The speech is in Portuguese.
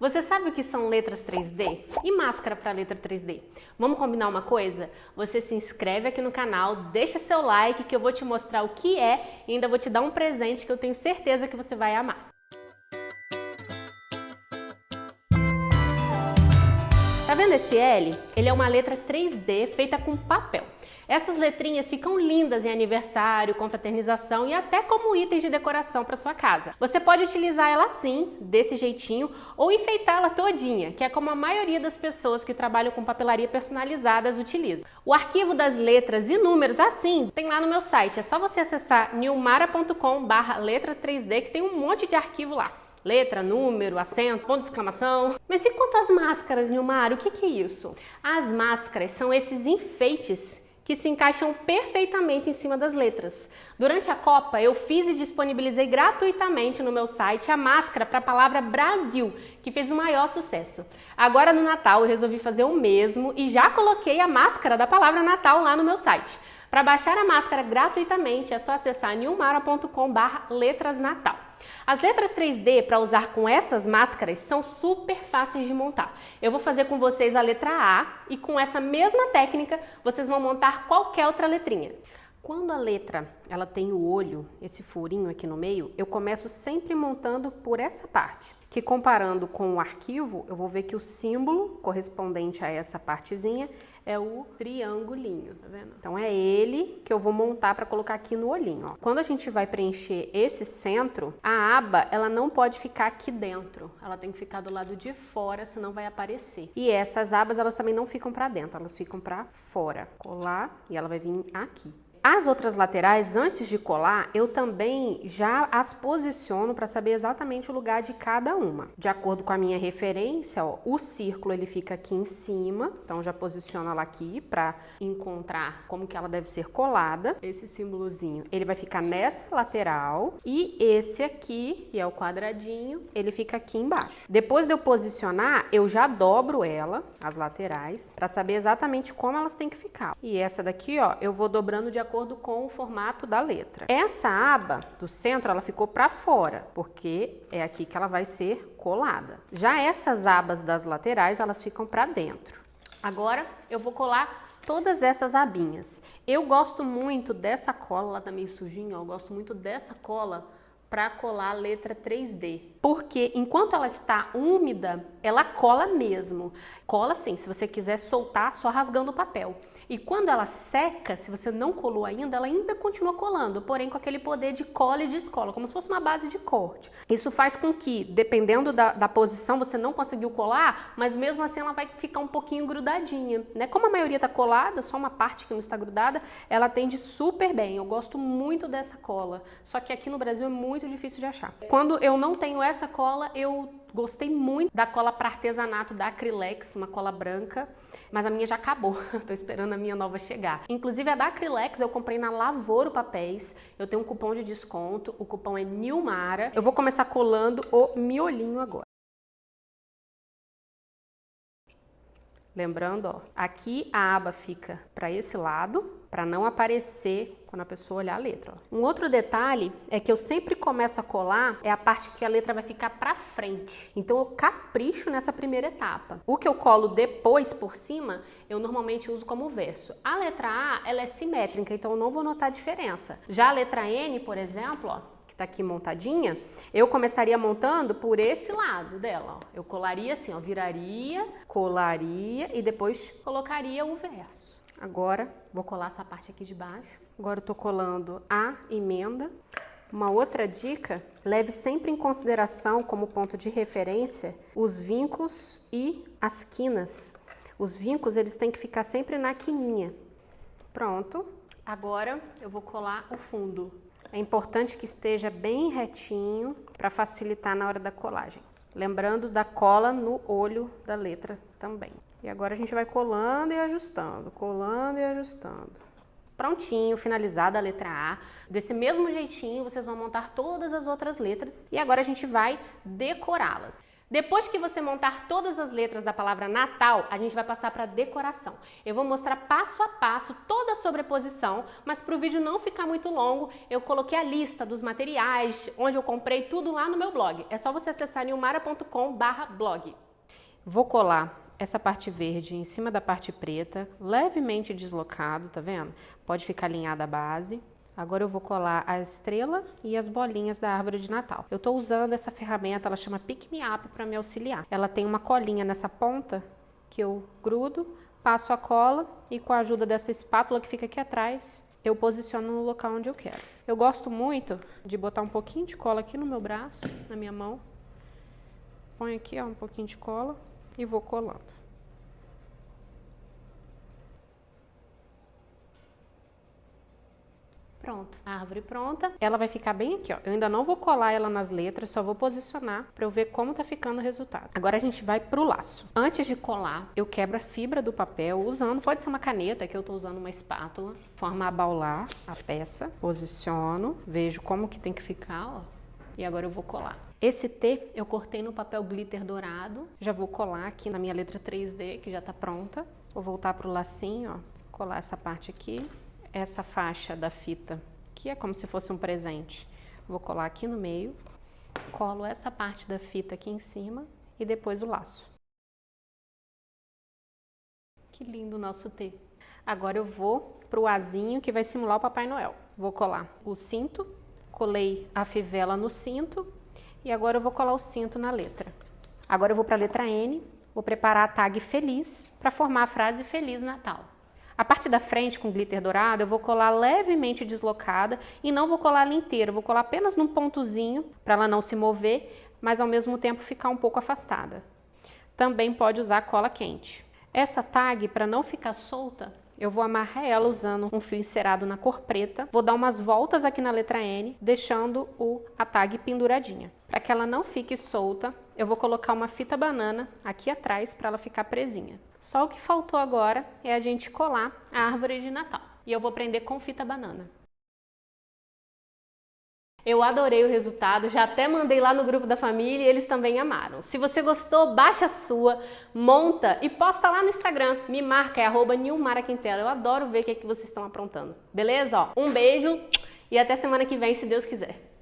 Você sabe o que são letras 3D? E máscara para letra 3D? Vamos combinar uma coisa? Você se inscreve aqui no canal, deixa seu like que eu vou te mostrar o que é e ainda vou te dar um presente que eu tenho certeza que você vai amar. Tá vendo esse L? Ele é uma letra 3D feita com papel. Essas letrinhas ficam lindas em aniversário, confraternização e até como itens de decoração para sua casa. Você pode utilizar ela assim, desse jeitinho, ou enfeitá-la todinha, que é como a maioria das pessoas que trabalham com papelaria personalizadas utilizam. O arquivo das letras e números assim tem lá no meu site. É só você acessar nilmara.com/letras3D que tem um monte de arquivo lá. Letra, número, acento, ponto de exclamação. Mas e quanto às máscaras, Nilmara? O que é isso? As máscaras são esses enfeites que se encaixam perfeitamente em cima das letras. Durante a Copa, eu fiz e disponibilizei gratuitamente no meu site a máscara para a palavra Brasil, que fez o maior sucesso. Agora no Natal eu resolvi fazer o mesmo e já coloquei a máscara da palavra Natal lá no meu site. Para baixar a máscara gratuitamente é só acessar nilmara.com/letrasnatal. As letras 3D para usar com essas máscaras são super fáceis de montar. Eu vou fazer com vocês a letra A e com essa mesma técnica vocês vão montar qualquer outra letrinha. Quando a letra ela tem o olho, esse furinho aqui no meio, eu começo sempre montando por essa parte. Que comparando com o arquivo, eu vou ver que o símbolo correspondente a essa partezinha é o triangulinho, tá vendo? Então é ele que eu vou montar para colocar aqui no olhinho, ó. Quando a gente vai preencher esse centro, a aba, ela não pode ficar aqui dentro. Ela tem que ficar do lado de fora, senão vai aparecer. E essas abas, elas também não ficam para dentro, elas ficam para fora. Colar e ela vai vir aqui. As outras laterais, antes de colar, eu também já as posiciono para saber exatamente o lugar de cada uma. De acordo com a minha referência, ó, o círculo ele fica aqui em cima, então já posiciono ela aqui para encontrar como que ela deve ser colada. Esse símbolozinho, ele vai ficar nessa lateral e esse aqui, que é o quadradinho, ele fica aqui embaixo. Depois de eu posicionar, eu já dobro ela, as laterais, para saber exatamente como elas têm que ficar. E essa daqui, ó, eu vou dobrando de acordo com o formato da letra. Essa aba do centro, ela ficou para fora, porque é aqui que ela vai ser colada. Já essas abas das laterais, elas ficam para dentro. Agora, eu vou colar todas essas abinhas. Eu gosto muito dessa cola, ela tá meio sujinha, ó, eu gosto muito dessa cola para colar a letra 3D. Porque enquanto ela está úmida, ela cola mesmo. Cola sim, se você quiser soltar, só rasgando o papel. E quando ela seca, se você não colou ainda, ela ainda continua colando, porém com aquele poder de cola e descola, como se fosse uma base de corte. Isso faz com que, dependendo da posição, você não conseguiu colar, mas mesmo assim ela vai ficar um pouquinho grudadinha, né? Como a maioria está colada, só uma parte que não está grudada, ela tende super bem. Eu gosto muito dessa cola, só que aqui no Brasil é muito difícil de achar. Quando eu não tenho essa cola, eu gostei muito da cola para artesanato da Acrylex, uma cola branca, mas a minha já acabou, tô esperando a minha nova chegar. Inclusive a da Acrylex eu comprei na Lavoro Papéis, eu tenho um cupom de desconto, o cupom é NILMARA. Eu vou começar colando o miolinho agora. Lembrando, ó, aqui a aba fica para esse lado, para não aparecer quando a pessoa olhar a letra. Ó. Um outro detalhe é que eu sempre começo a colar é a parte que a letra vai ficar para frente. Então eu capricho nessa primeira etapa. O que eu colo depois por cima, eu normalmente uso como verso. A letra A, ela é simétrica, então eu não vou notar a diferença. Já a letra N, por exemplo, ó, tá aqui montadinha, eu começaria montando por esse lado dela, ó. Eu colaria assim, ó, viraria, colaria e depois colocaria o verso. Agora, vou colar essa parte aqui de baixo. Agora eu tô colando a emenda. Uma outra dica, leve sempre em consideração como ponto de referência os vincos e as quinas. Os vincos, eles têm que ficar sempre na quininha. Pronto. Agora eu vou colar o fundo. É importante que esteja bem retinho para facilitar na hora da colagem. Lembrando da cola no olho da letra também. E agora a gente vai colando e ajustando, colando e ajustando. Prontinho, finalizada a letra A. Desse mesmo jeitinho, vocês vão montar todas as outras letras. E agora a gente vai decorá-las. Depois que você montar todas as letras da palavra Natal, a gente vai passar para decoração. Eu vou mostrar passo a passo toda a sobreposição, mas para o vídeo não ficar muito longo, eu coloquei a lista dos materiais, onde eu comprei tudo lá no meu blog. É só você acessar nilmara.com/blog. Vou colar essa parte verde em cima da parte preta, levemente deslocado, tá vendo? Pode ficar alinhada a base. Agora eu vou colar a estrela e as bolinhas da árvore de Natal. Eu tô usando essa ferramenta, ela chama Pick Me Up para me auxiliar. Ela tem uma colinha nessa ponta que eu grudo, passo a cola e com a ajuda dessa espátula que fica aqui atrás, eu posiciono no local onde eu quero. Eu gosto muito de botar um pouquinho de cola aqui no meu braço, na minha mão. Ponho aqui, ó, um pouquinho de cola e vou colando. Pronto, a árvore pronta. Ela vai ficar bem aqui, ó. Eu ainda não vou colar ela nas letras, só vou posicionar para eu ver como tá ficando o resultado. Agora a gente vai pro laço. Antes de colar, eu quebro a fibra do papel usando, pode ser uma caneta, que eu tô usando uma espátula. Forma abaular a peça, posiciono, vejo como que tem que ficar, ó. E agora eu vou colar. Esse T eu cortei no papel glitter dourado. Já vou colar aqui na minha letra 3D, que já tá pronta. Vou voltar pro lacinho, ó. Colar essa parte aqui. Essa faixa da fita, que é como se fosse um presente, vou colar aqui no meio, colo essa parte da fita aqui em cima e depois o laço. Que lindo o nosso T. Agora eu vou pro azinho que vai simular o Papai Noel. Vou colar o cinto, colei a fivela no cinto e agora eu vou colar o cinto na letra. Agora eu vou para a letra N, vou preparar a tag Feliz para formar a frase Feliz Natal. A parte da frente com glitter dourado eu vou colar levemente deslocada e não vou colar ela inteira, eu vou colar apenas num pontozinho para ela não se mover, mas ao mesmo tempo ficar um pouco afastada. Também pode usar cola quente. Essa tag, para não ficar solta, eu vou amarrar ela usando um fio encerado na cor preta, vou dar umas voltas aqui na letra N, deixando a tag penduradinha. Para que ela não fique solta, eu vou colocar uma fita banana aqui atrás para ela ficar presinha. Só o que faltou agora é a gente colar a árvore de Natal. E eu vou prender com fita banana. Eu adorei o resultado, já até mandei lá no grupo da família e eles também amaram. Se você gostou, baixa a sua, monta e posta lá no Instagram. Me marca, é @nilmaraquintela. Eu adoro ver o que é que vocês estão aprontando. Beleza? Ó, um beijo e até semana que vem, se Deus quiser.